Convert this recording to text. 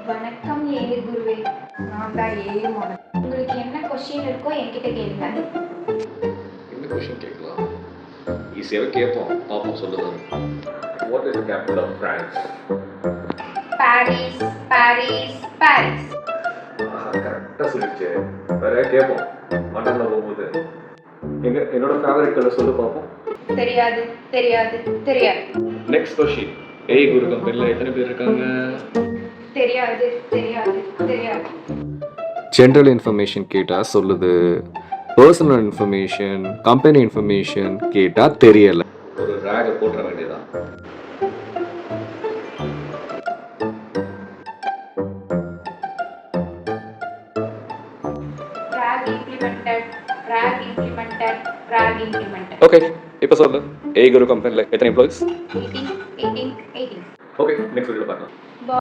வணக்கம் ஏ குருவே. நான் தான் ஏ மாடல். உங்களுக்கு என்ன கொஸ்டின் இருக்கோ என்கிட்ட கேளுங்க. என்ன கொஷின் கேட்கலாம்? ஈஸியாகவே கேட்போம், பார்ப்போம் சொல்லுங்க. What is the capital of France? Paris Paris Paris. கரெக்டாக சொல்லிடுச்சு. வேற கேட்போம் மட்டனில் போகும்போது. என்னோட ஃபேவரட் கலர் சொல்லி பார்ப்போம். தெரியாது தெரியாது தெரியாது நெக்ஸ்ட் கொஷின். ஏய் குரு கம்பெனியில் எத்தனை பேர் இருக்காங்க? தெரியாது தெரியாது தெரியாது. ஜென்ரல் இன்ஃபர்மேஷன் கேட்டால் சொல்லுது, பர்சனல் இன்ஃபர்மேஷன் கம்பெனி இன்ஃபர்மேஷன் கேட்டால் தெரியலை. ஒரு ரேகை போட்டுற வேண்டியதான். Rock implemented rock implemented rock implemented. Okay, இப்போ சொல்லு, ஏய் குரு கம்பெனியில் எத்தனை எம்ப்ளாயிஸ்? 18 18 18. ஓகே, நெக்ஸ்ட் வீடியோவில் பார்க்கலாம்.